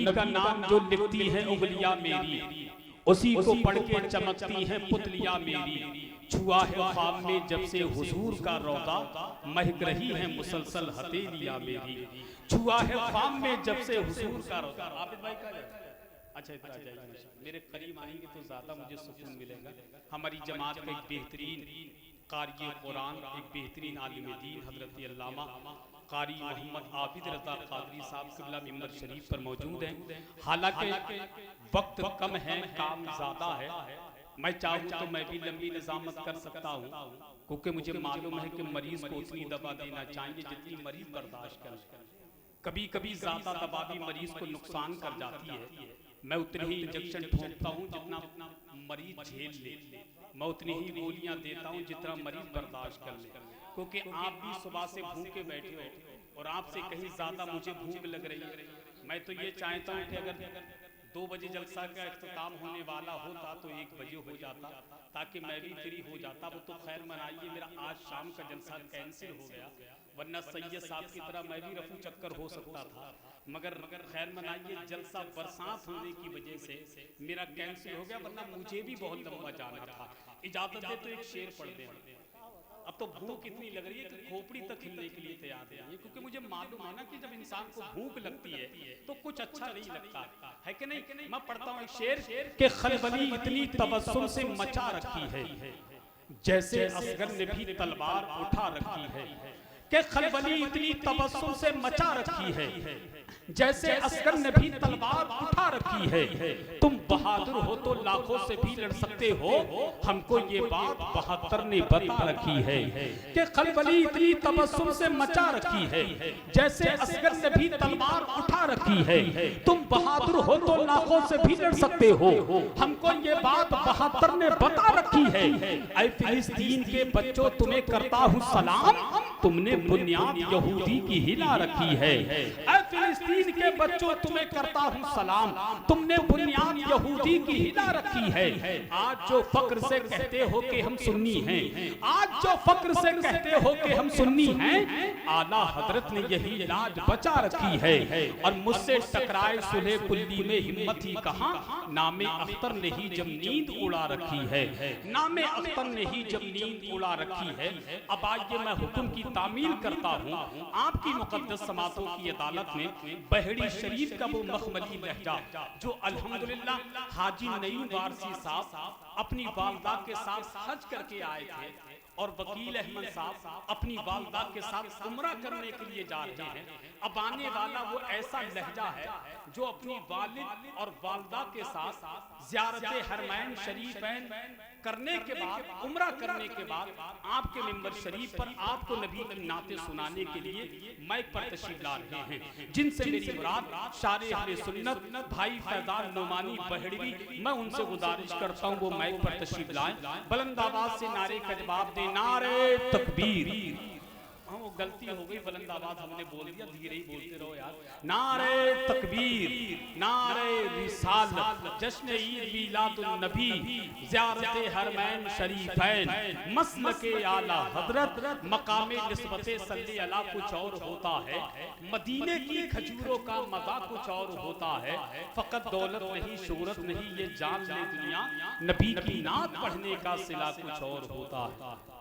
नबी का नाम जो लिखती है उंगलियां मेरी, उसी को पढ़ के चमकती हैं पुतलियां मेरी। छुआ है ख्वाब में जब से हुजूर का रौदा, महक रही है मुसलसल हथेलियां मेरी। छुआ है ख्वाब में जब से हुजूर का रौदा। आबिद भाई का अच्छा इधर आ जाइए, मेरे करीब आएंगे तो ज्यादा मुझे सुकून मिलेगा। हमारी जमात का एक बेहतरीन कारी कुरान, एक बेहतरीन आलिम दीन हजरत अल्लामा कारी मोहम्मद आबिद रज़ा कादरी साहब क़िबला मिंबर शरीफ पर मौजूद हैं। हालांकि वक्त कम है, काम ज़्यादा है। मैं चाहूँ तो मैं भी लंबी निज़ामत कर सकता हूँ, क्योंकि मुझे मालूम है कि मरीज को उतनी दवा देना चाहिए जितनी मरीज बर्दाश्त कर ले। कभी कभी ज़्यादा दवा भी मरीज को नुकसान कर जाती है। मैं उतने ही इंजेक्शन ठोकता हूँ जितना मरीज झेल ले, मैं उतनी ही गोलियाँ देता हूँ जितना मरीज बर्दाश्त कर ले। क्योंकि आप भी सुबह से भूखे बैठे हो और आपसे कहीं ज़्यादा मुझे भूख लग रही है। मैं तो ये चाहता हूँ कि अगर 2 बजे जलसा का इख्तिताम होने वाला होता तो 1 बजे हो जाता, ताकि मैं भी फ्री हो जाता। वो तो खैर मनाइए, मेरा आज शाम का जलसा कैंसिल हो गया, वरना सैयद साहब की तरह मैं भी रफू चक्कर हो सकता था। मगर खैर मनाइए, जलसा बरसात होने की वजह से मेरा कैंसिल हो गया, वरना मुझे भी बहुत लंबा जाना था। इजाजत दे तो एक शेर पढ़ दें। अब तो भूख इतनी लग रही है कि खोपड़ी तक हिलने के लिए तैयार है, क्योंकि मुझे मालूम है ना कि जब इंसान को भूख लगती है तो कुछ अच्छा नहीं लगता है कि नहीं। मैं पढ़ता हूँ एक शेर कि खलबली इतनी तबस्सुम से मचा रखी है, जैसे असगर ने भी तलवार उठा रखी है। कि खलबली इतनी तबस्सुम से मचा रखी है, जैसे असगर ने भी तलवार उठा रखी है। तुम बहादुर हो तो लाखों से भी लड़ सकते हो, हमको ये बात बहादुर ने बता रखी है। कि खलबली इतनी तबस्सुम से मचा रखी है, जैसे असगर ने भी तलवार उठा रखी है। तुम बहादुर हो तो लाखों से भी लड़ सकते हो, हमको ये बात बहादुर ने बता रखी है। ऐ फिलिस्तीन के बच्चों तुम्हें करता हूँ सलाम, तुमने बुनियाद यहूदी की हिला रखी है। ऐ फिलिस्तीन के बच्चों तुम्हें करता हूँ सलाम, तुमने बुनियाद यहूदी की हिला रखी है। आज जो फक्र से कहते हो कि हम सुन्नी हैं, आज जो फक्र से कहते हो कि हम सुन्नी हैं, आला हजरत ने यही लाज बचा रखी है। और मुझसे टकराए सुलह कुल्ली में हिम्मत ही कहाँ, नामे अख्तर ने ही जब नींद उड़ा रखी है। नामे अख्तर ने ही जब नींद उड़ा रखी है। अब आइए मैं हुक्म की तामील करता हूँ। आपकी मुकद्दस समातों की अदालत में बहड़ी शरीफ का वो मखमली लहजा जो अल्हम्दुलिल्लाह हाजी नईम वारसी साहब अपनी वालदा के साथ हज करके आए थे, और वकील अहमद साहब अपनी वालदा के साथ उम्रा करने के लिए जा रहे हैं। अब आने वाला वो ऐसा लहजा है जो अपनी वालिद और वालदा के साथ ज़ियारत हरमैन शरीफैन करने के बाद, उम्रा करने के बाद आपके मिंबर शरीफ पर आपको नबी की नाते सुनाने के लिए माइक पर तशरीफ ला रहे हैं। जिनसे मेरी मुराद शारे अहले सुन्नत भाई फैजान नोमानी बहड़वी, मैं उनसे गुजारिश करता हूँ वो माइक पर तशरीफ लाएं, बुलंद आवाज से नारे का जवाब दें, नारे तकबीर। हाँ वो गलती हो गई, बुलंद आवाज हमने बोल दिया, धीरे ही बोलते रहो यार। नारे तकबीर, नारे रिसालत, जश्न ईद मिलादुन नबी, ज़ियारत हरमैन शरीफैन, मसलके आला हजरत, मकामे निस्बते सल्ले अला कुछ और होता है, मदीने की खजूरों का मजा कुछ और होता है। फकत दौलत नहीं शोहरत नहीं ये जान ले दुनिया, नबी की नात पढ़ने का सिला कुछ और होता है।